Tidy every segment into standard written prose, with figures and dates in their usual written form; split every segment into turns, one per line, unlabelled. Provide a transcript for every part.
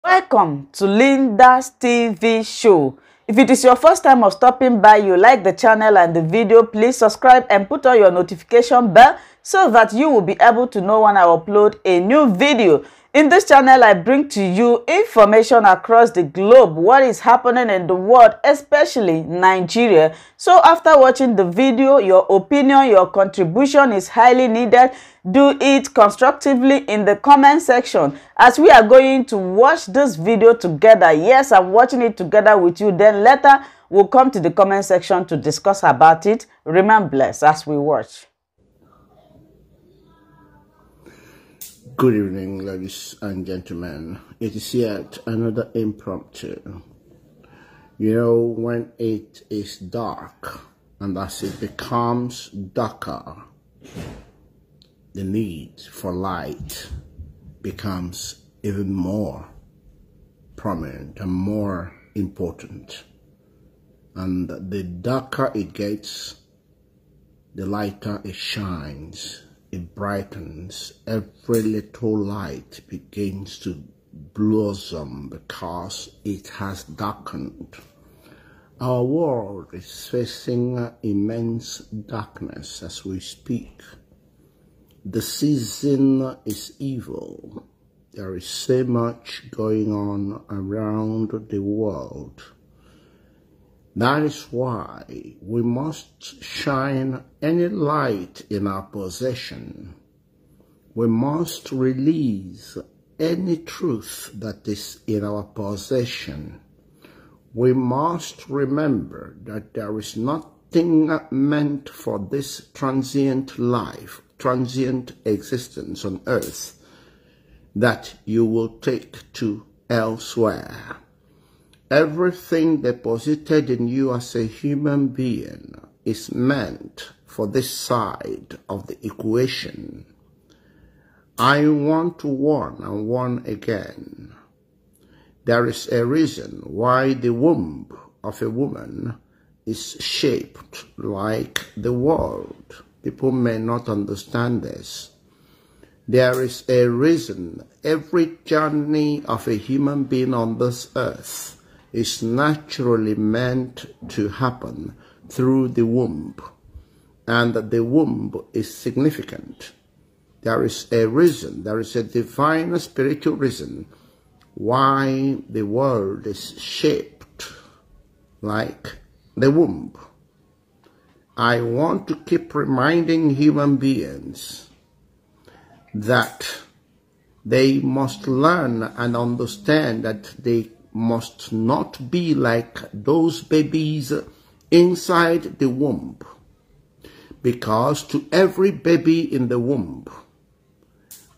Welcome to Linda's TV show. If it is your first time of stopping by, you like the channel and the video, please subscribe and put on your notification bell so that you will be able to know when I upload a new video. In this channel, I bring to you information across the globe, what is happening in the world, especially Nigeria. So after watching the video, your opinion, your contribution is highly needed. Do it constructively in the comment section as we are going to watch this video together. Yes, I'm watching it together with you. Then later, we'll come to the comment section to discuss about it. Remain blessed as we watch.
Good evening, ladies and gentlemen. It is yet another impromptu. You know, when it is dark and as it becomes darker, the need for light becomes even more prominent and more important. And the darker it gets, the lighter it shines. It brightens. Every little light begins to blossom because it has darkened. Our world is facing immense darkness as we speak. The season is evil. There is so much going on around the world. That is why we must shine any light in our possession. We must release any truth that is in our possession. We must remember that there is nothing meant for this transient life, transient existence on earth that you will take to elsewhere. Everything deposited in you as a human being is meant for this side of the equation. I want to warn and warn again. There is a reason why the womb of a woman is shaped like the world. People may not understand this. There is a reason every journey of a human being on this earth is naturally meant to happen through the womb, and the womb is significant. There is a reason, there is a divine spiritual reason why the world is shaped like the womb. I want to keep reminding human beings that they must learn and understand that they must not be like those babies inside the womb, because to every baby in the womb,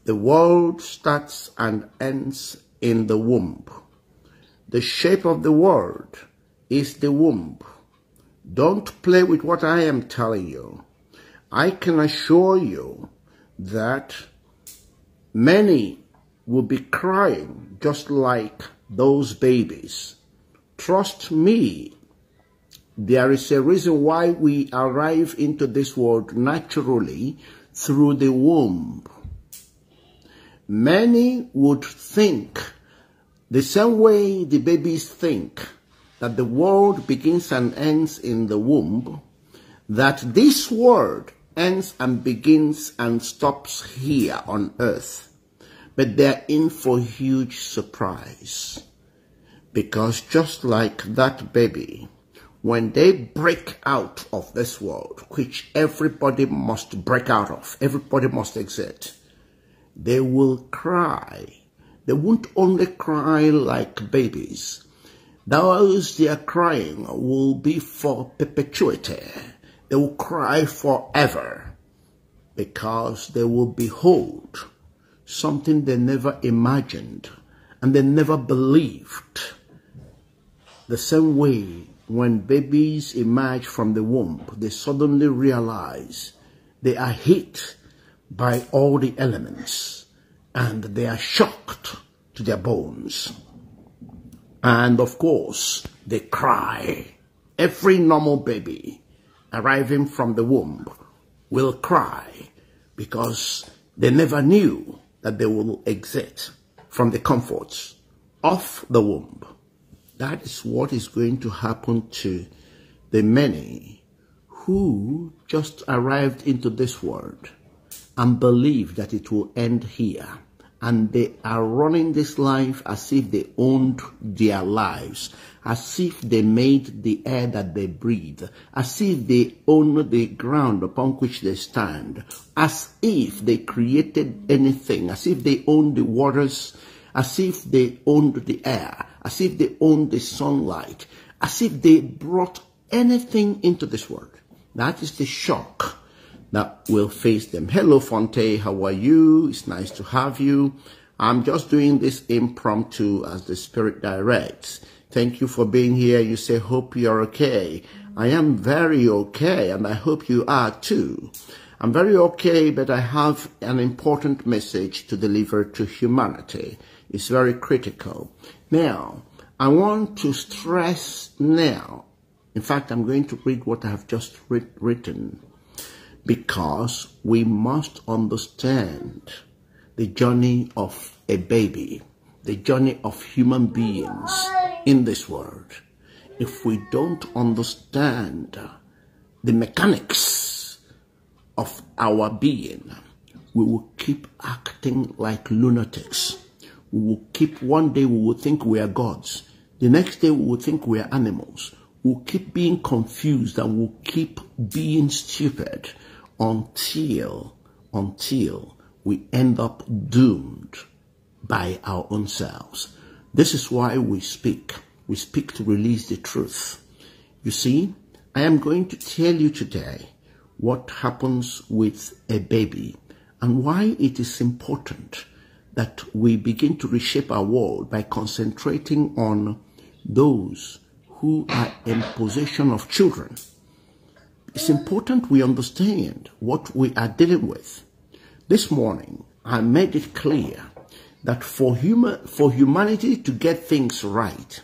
the world starts and ends in the womb. The shape of the world is the womb. Don't play with what I am telling you. I can assure you that many will be crying just like those babies. Trust me, there is a reason why we arrive into this world naturally through the womb. Many would think, the same way the babies think, that the world begins and ends in the womb, that this world ends and begins and stops here on earth. But they're in for a huge surprise, because just like that baby, when they break out of this world, which everybody must break out of, everybody must exit, they will cry. They won't only cry like babies. Those they are crying will be for perpetuity. They will cry forever, because they will behold something they never imagined and they never believed. The same way when babies emerge from the womb, they suddenly realize they are hit by all the elements and they are shocked to their bones. And of course, they cry. Every normal baby arriving from the womb will cry because they never knew that they will exit from the comforts of the womb. That is what is going to happen to the many who just arrived into this world and believe that it will end here. And they are running this life as if they owned their lives, as if they made the air that they breathe, as if they own the ground upon which they stand, as if they created anything, as if they owned the waters, as if they owned the air, as if they owned the sunlight, as if they brought anything into this world. That is the shock that will face them. Hello, Fonte, how are you? It's nice to have you. I'm just doing this impromptu as the Spirit directs. Thank you for being here. You say, hope you're okay. I am very okay, and I hope you are too. I'm very okay, but I have an important message to deliver to humanity. It's very critical. Now, I want to stress now. In fact, I'm going to read what I have just written, because we must understand the journey of a baby, the journey of human beings in this world. If we don't understand the mechanics of our being, we will keep acting like lunatics. We will keep, one day we will think we are gods. The next day we will think we are animals. We'll keep being confused and we'll keep being stupid until we end up doomed by our own selves. This is why we speak. We speak to release the truth. You see, I am going to tell you today what happens with a baby and why it is important that we begin to reshape our world by concentrating on those who are in possession of children. It's important we understand what we are dealing with. This morning, I made it clear that for humanity to get things right,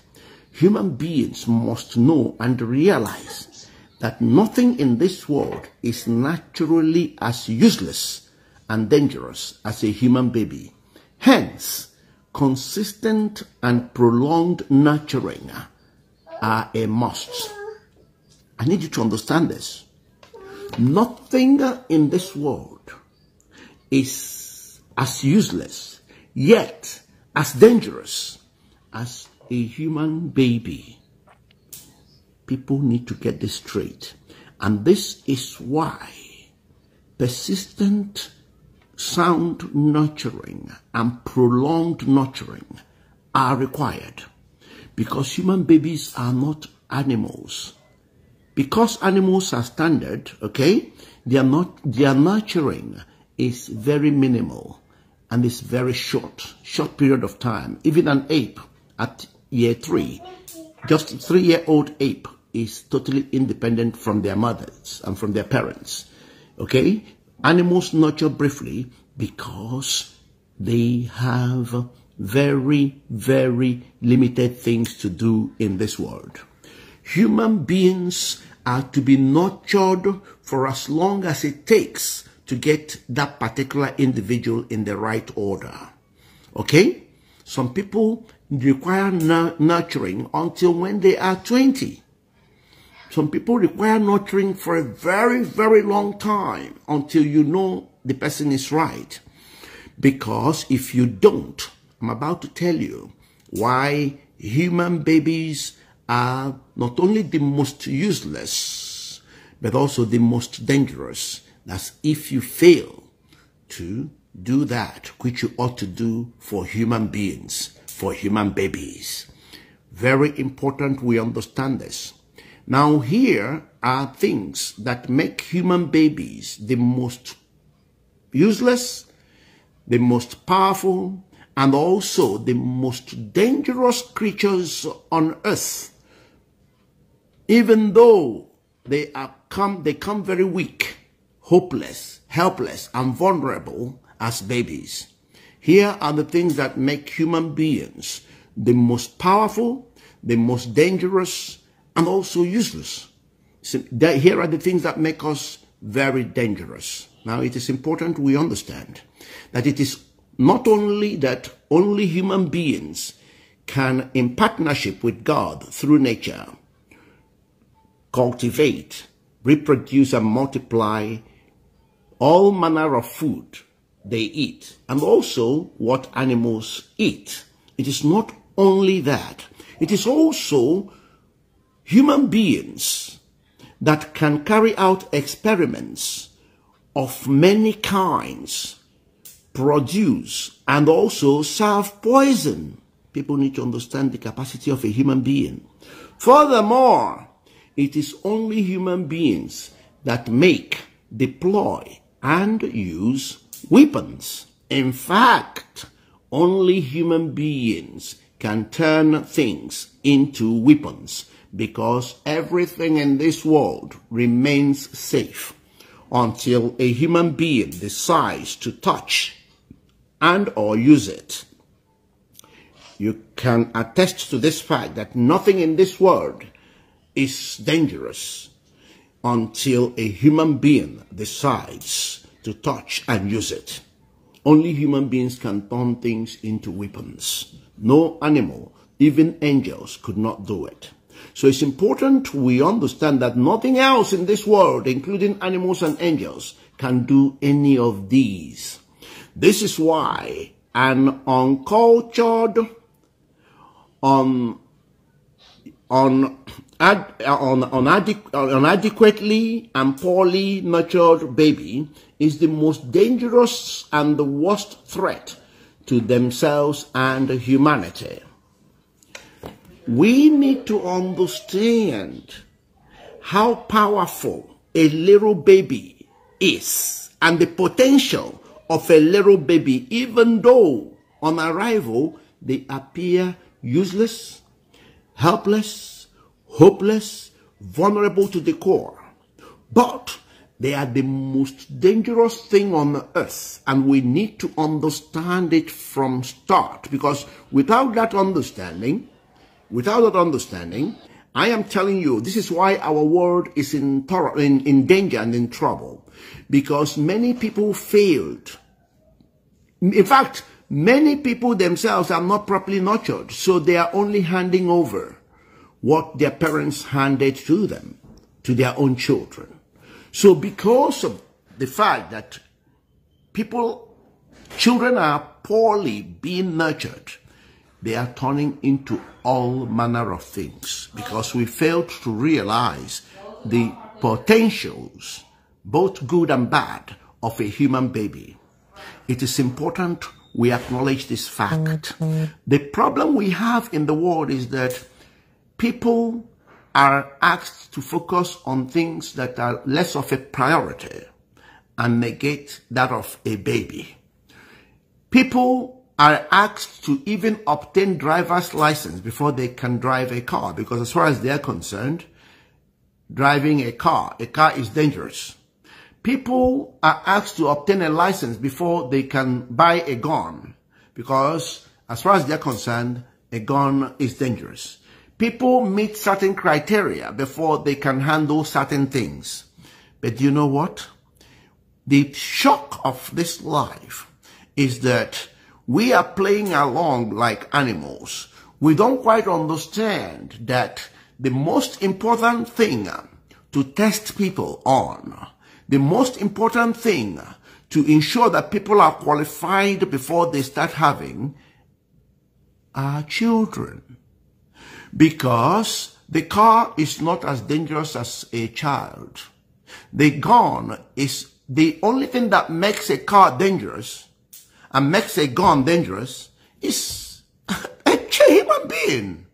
human beings must know and realize that nothing in this world is naturally as useless and dangerous as a human baby. Hence, consistent and prolonged nurturing are a must. I need you to understand this. Nothing in this world is as useless, yet as dangerous as a human baby. People need to get this straight. And this is why persistent, sound nurturing and prolonged nurturing are required. Because human babies are not animals. Because animals are standard, okay, their nurturing is very minimal and it's very short period of time. Even an ape at year 3, just a 3-year-old ape is totally independent from their mothers and from their parents, okay? Animals nurture briefly because they have very, very limited things to do in this world. Human beings are to be nurtured for as long as it takes to get that particular individual in the right order. Okay? Some people require nurturing until when they are 20. Some people require nurturing for a very, very long time until you know the person is right. Because if you don't, I'm about to tell you why human babies are not only the most useless, but also the most dangerous. That's if you fail to do that which you ought to do for human beings, for human babies. Very important we understand this. Now here are things that make human babies the most useless, the most powerful, and also the most dangerous creatures on earth. Even though they come very weak, hopeless, helpless, and vulnerable as babies. Here are the things that make human beings the most powerful, the most dangerous, and also useless. So here are the things that make us very dangerous. Now it is important we understand that it is not only that only human beings can, in partnership with God through nature, cultivate, reproduce, and multiply all manner of food they eat, and also what animals eat. It is not only that, it is also human beings that can carry out experiments of many kinds, produce, and also serve poison. People need to understand the capacity of a human being. Furthermore, it is only human beings that make, deploy, and use weapons. In fact, only human beings can turn things into weapons, because everything in this world remains safe until a human being decides to touch and or use it. You can attest to this fact that nothing in this world is dangerous until a human being decides to touch and use it. Only human beings can turn things into weapons. No animal, even angels, could not do it. So it's important we understand that nothing else in this world, including animals and angels, can do any of these. This is why an uncultured, inadequately and poorly nurtured baby is the most dangerous and the worst threat to themselves and humanity. We need to understand how powerful a little baby is and the potential of a little baby, even though on arrival they appear useless, helpless, hopeless, vulnerable to the core. But they are the most dangerous thing on earth, and we need to understand it from start, because without that understanding, I am telling you, this is why our world is in danger and in trouble, because many people failed. In fact, many people themselves are not properly nurtured, so they are only handing over what their parents handed to them, to their own children. So because of the fact that children are poorly being nurtured, they are turning into all manner of things, because we failed to realize the potentials, both good and bad, of a human baby. It is important we acknowledge this fact. The problem we have in the world is that people are asked to focus on things that are less of a priority and negate that of a baby. People are asked to even obtain driver's license before they can drive a car, because as far as they're concerned, driving a car is dangerous. People are asked to obtain a license before they can buy a gun, because as far as they're concerned, a gun is dangerous. People meet certain criteria before they can handle certain things. But you know what? The shock of this life is that we are playing along like animals. We don't quite understand that the most important thing to test people on, the most important thing to ensure that people are qualified before they start having, are children. Because the car is not as dangerous as a child. The gun is the only thing that makes a car dangerous and makes a gun dangerous is a human being.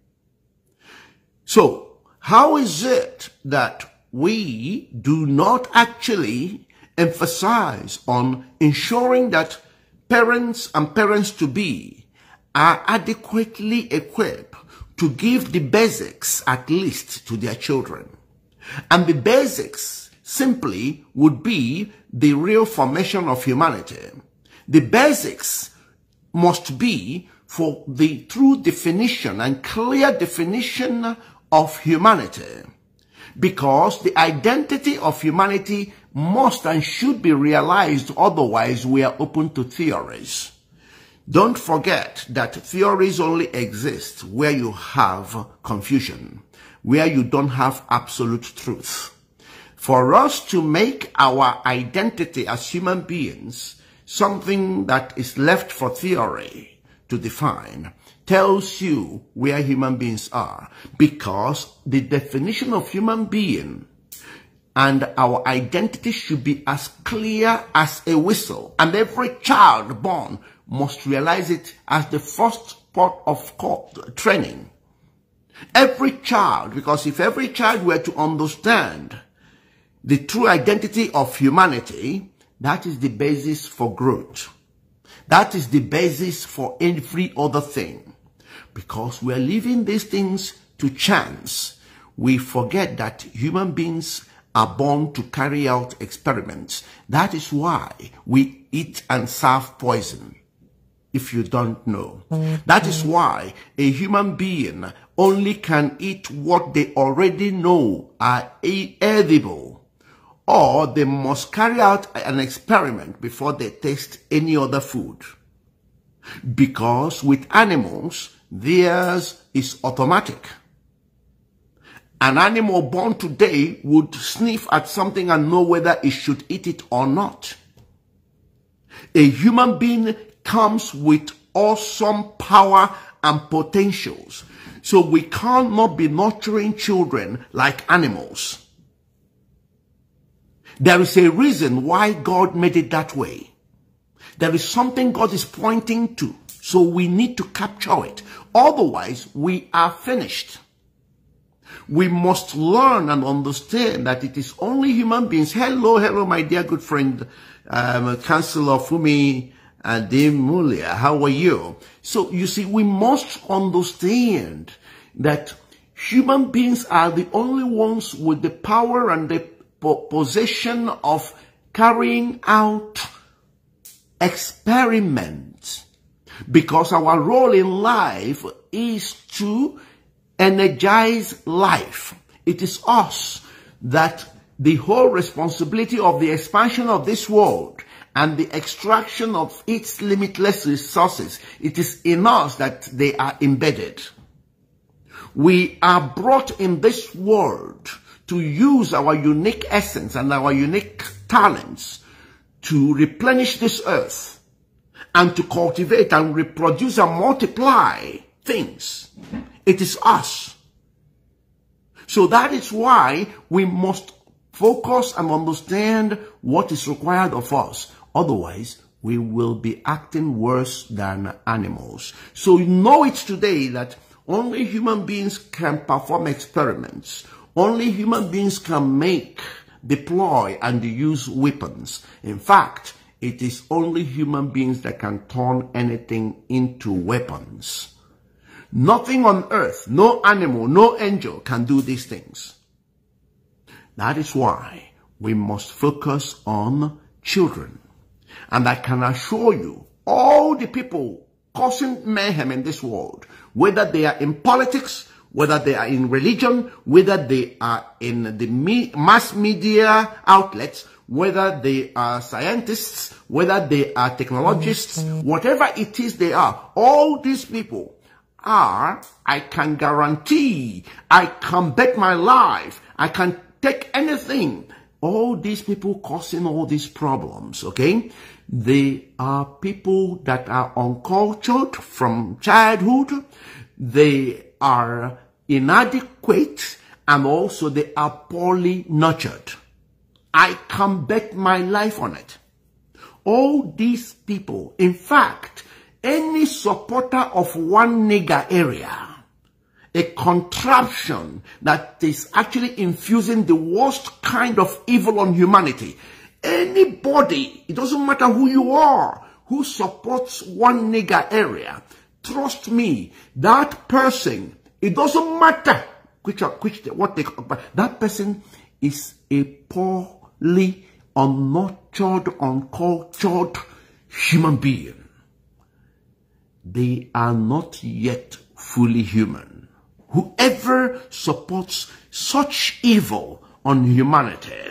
So, how is it that we do not actually emphasize on ensuring that parents and parents-to-be are adequately equipped to give the basics, at least, to their children? And the basics simply would be the real formation of humanity. The basics must be for the true definition and clear definition of humanity, because the identity of humanity must and should be realized, otherwise we are open to theories. Don't forget that theories only exist where you have confusion, where you don't have absolute truth. For us to make our identity as human beings something that is left for theory to define tells you where human beings are, because the definition of human being and our identity should be as clear as a whistle, and every child born must realize it as the first part of training. Every child, because if every child were to understand the true identity of humanity, that is the basis for growth. That is the basis for every other thing. Because we are leaving these things to chance, we forget that human beings are born to carry out experiments. That is why we eat and serve poison, if you don't know. That is why a human being only can eat what they already know are edible, or they must carry out an experiment before they taste any other food. Because with animals, theirs is automatic. An animal born today would sniff at something and know whether it should eat it or not. A human being comes with awesome power and potentials. So we cannot be nurturing children like animals. There is a reason why God made it that way. There is something God is pointing to. So we need to capture it. Otherwise, we are finished. We must learn and understand that it is only human beings. Hello, my dear good friend, Councillor Fumi Ademulia. How are you? So you see, we must understand that human beings are the only ones with the power and the possession of carrying out experiments, because our role in life is to energize life. It is us that the whole responsibility of the expansion of this world and the extraction of its limitless resources, it is in us that they are embedded. We are brought in this world to use our unique essence and our unique talents to replenish this earth and to cultivate and reproduce and multiply things. It is us. So that is why we must focus and understand what is required of us. Otherwise, we will be acting worse than animals. So know it today that only human beings can perform experiments. Only human beings can make, deploy, and use weapons. In fact, it is only human beings that can turn anything into weapons. Nothing on earth, no animal, no angel can do these things. That is why we must focus on children. And I can assure you, all the people causing mayhem in this world, whether they are in politics, whether they are in religion, whether they are in the mass media outlets, whether they are scientists, whether they are technologists, whatever it is they are, all these people are, I can guarantee, I can bet my life, I can take anything. All these people causing all these problems, okay? They are people that are uncultured from childhood. They are inadequate, and also they are poorly nurtured. I can bet my life on it. All these people, in fact, any supporter of one nigger area, a contraption that is actually infusing the worst kind of evil on humanity, anybody, it doesn't matter who you are, who supports one nigger area, trust me, that person, it doesn't matter what they, that person is a poorly unnurtured, uncultured human being. They are not yet fully human. Whoever supports such evil on humanity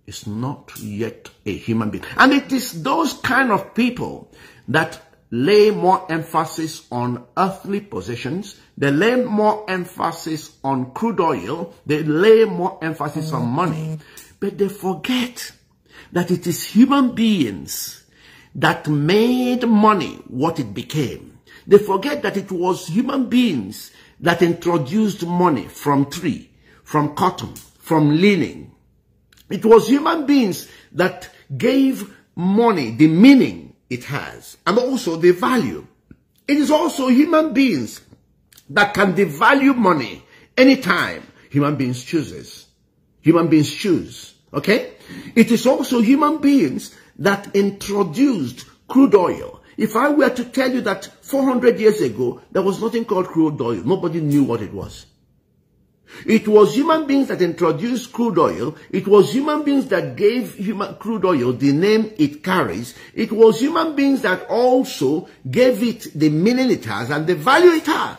is not yet a human being. And it is those kind of people that lay more emphasis on earthly possessions. They lay more emphasis on crude oil. They lay more emphasis on money. But they forget that it is human beings that made money what it became. They forget that it was human beings that introduced money from tree, from cotton, from linen. It was human beings that gave money the meaning it has and also the value. It is also human beings that can devalue money anytime human beings chooses. Human beings choose. Okay? It is also human beings that introduced crude oil. If I were to tell you that 400 years ago, there was nothing called crude oil. Nobody knew what it was. It was human beings that introduced crude oil. It was human beings that gave crude oil the name it carries. It was human beings that also gave it the meaning it has and the value it has.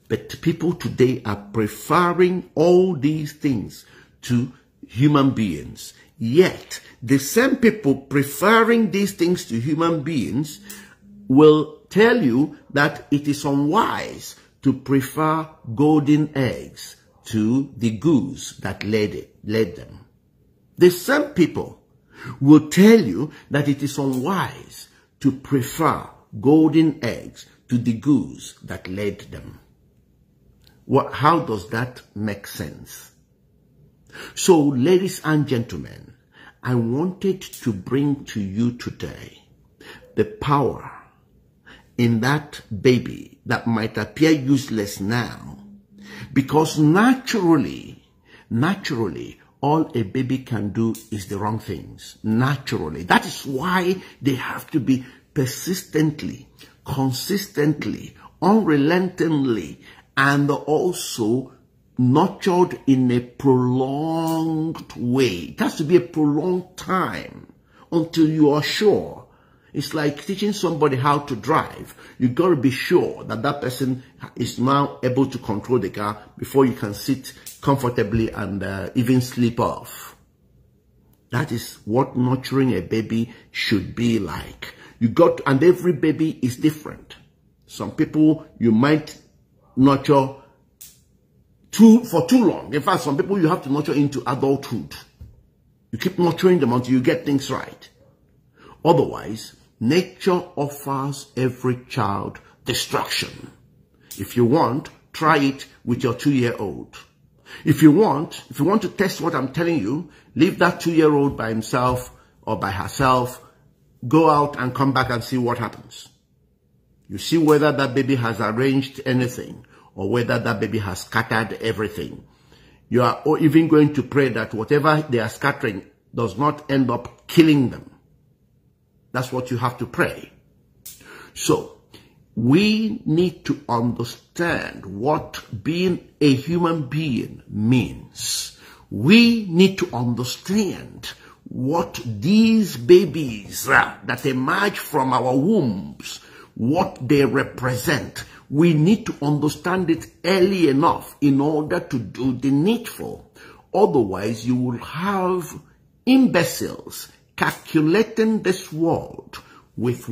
But people today are preferring all these things to human beings. Yet, the same people preferring these things to human beings will tell you that it is unwise to prefer golden eggs to the goose that laid them. The same people will tell you that it is unwise to prefer golden eggs to the goose that laid them. How does that make sense? So, ladies and gentlemen, I wanted to bring to you today the power in that baby that might appear useless now, because naturally, all a baby can do is the wrong things. Naturally. That is why they have to be persistently, consistently, unrelentingly, and also nurtured in a prolonged way. It has to be a prolonged time until you are sure. It's like teaching somebody how to drive. You got to be sure that that person is now able to control the car before you can sit comfortably and even sleep off. That is what nurturing a baby should be like. And every baby is different. Some people you might nurture for too long. In fact, some people you have to nurture into adulthood. You keep nurturing them until you get things right. Otherwise, nature offers every child destruction. If you want, try it with your 2-year-old. If you want to test what I'm telling you, leave that 2-year-old by himself or by herself, go out and come back and see what happens. You see whether that baby has arranged anything or whether that baby has scattered everything. You are even going to pray that whatever they are scattering does not end up killing them. That's what you have to pray. So, we need to understand what being a human being means. We need to understand what these babies that emerge from our wombs, what they represent. We need to understand it early enough in order to do the needful. Otherwise, you will have imbeciles calculating this world with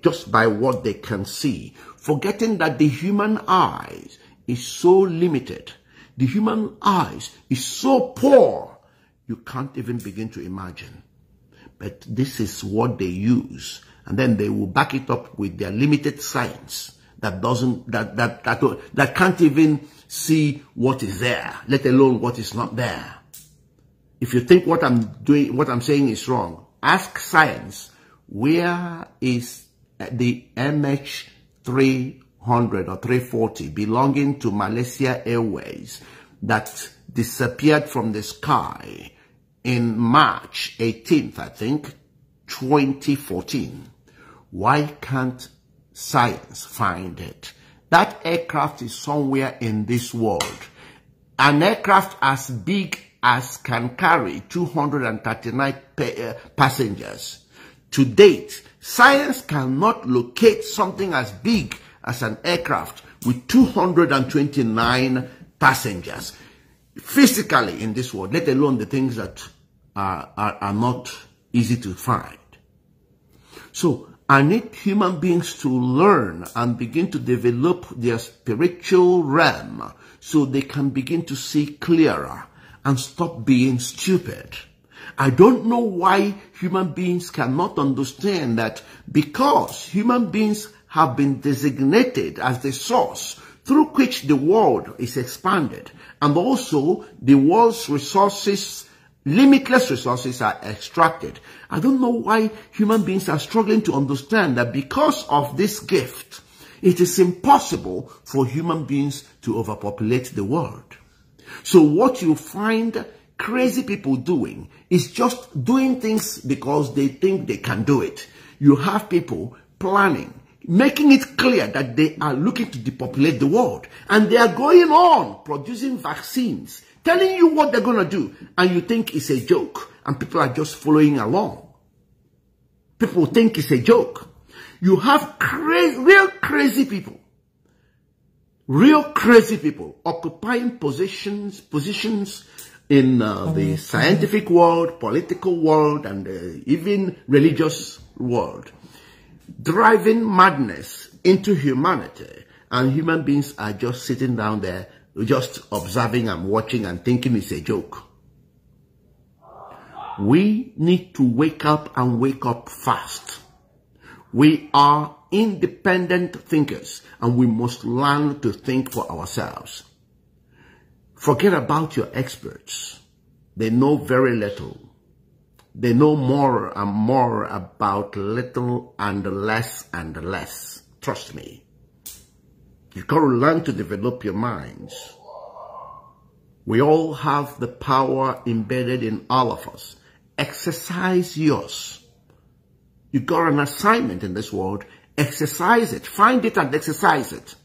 just by what they can see, forgetting that the human eyes is so limited. The human eyes is so poor, you can't even begin to imagine. But this is what they use, and then they will back it up with their limited science that can't even see what is there, let alone what is not there. If you think what I'm saying is wrong, ask science, where is the MH300 or 340 belonging to Malaysia Airways that disappeared from the sky in March 18th, I think, 2014. Why can't science find it? That aircraft is somewhere in this world. An aircraft as big as can carry 239 passengers. To date, science cannot locate something as big as an aircraft with 229 passengers physically in this world, let alone the things that are not easy to find. So I need human beings to learn and begin to develop their spiritual realm so they can begin to see clearer and stop being stupid. I don't know why human beings cannot understand that because human beings have been designated as the source through which the world is expanded, and also the world's resources, limitless resources, are extracted. I don't know why human beings are struggling to understand that because of this gift, it is impossible for human beings to overpopulate the world. So what you find crazy people doing is just doing things because they think they can do it. You have people planning, making it clear that they are looking to depopulate the world. And they are going on producing vaccines, telling you what they're going to do. And you think it's a joke. And people are just following along. People think it's a joke. You have real crazy people occupying positions in the scientific world, political world, and even religious world, driving madness into humanity, and human beings are just sitting down there, just observing and watching and thinking it's a joke. We need to wake up and wake up fast. We are independent thinkers, and we must learn to think for ourselves. Forget about your experts. They know very little. They know more and more about little and less and less. Trust me. You've got to learn to develop your minds. We all have the power embedded in all of us. Exercise yours. You've got an assignment in this world. Exercise it. Find it and exercise it.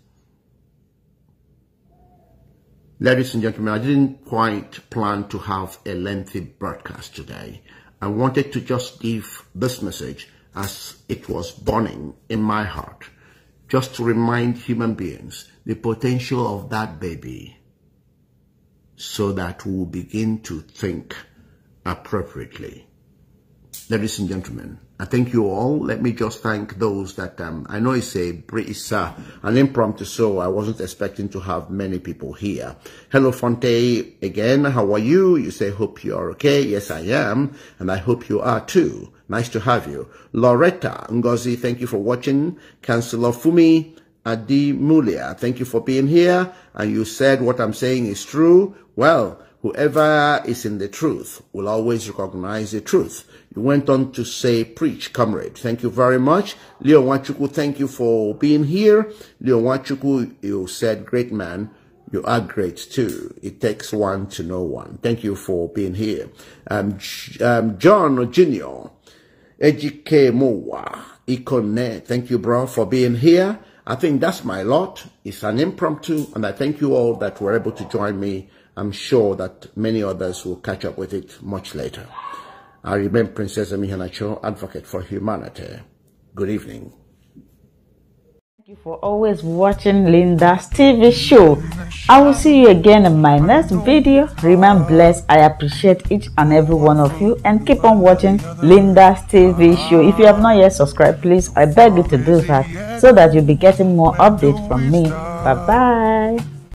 Ladies and gentlemen, I didn't quite plan to have a lengthy broadcast today. I wanted to just give this message as it was burning in my heart, just to remind human beings the potential of that baby so that we will begin to think appropriately. Ladies and gentlemen, I thank you all. Let me just thank those that, I know it's an impromptu, so I wasn't expecting to have many people here. Hello, Fonte, again, how are you? You say, hope you are okay. Yes, I am, and I hope you are too. Nice to have you. Loretta Ngozi, thank you for watching. Councillor Fumi Adi Mulia, thank you for being here. And you said what I'm saying is true. Well, whoever is in the truth will always recognize the truth. You went on to say, preach, comrade. Thank you very much. Leo Wachuku, thank you for being here. Leo Wachuku, you said, great man. You are great too. It takes one to know one. Thank you for being here. John Jr. Ejike Mowa Ikone, thank you, bro, for being here. I think that's my lot. It's an impromptu, and I thank you all that were able to join me. I'm sure that many others will catch up with it much later. I remain Princess Amihanacho, advocate for humanity. Good evening.
Thank you for always watching Linda's TV show. I will see you again in my next video. Remain blessed. I appreciate each and every one of you, and keep on watching Linda's TV show. If you have not yet subscribed, please, I beg you to do that so that you'll be getting more updates from me. Bye-bye.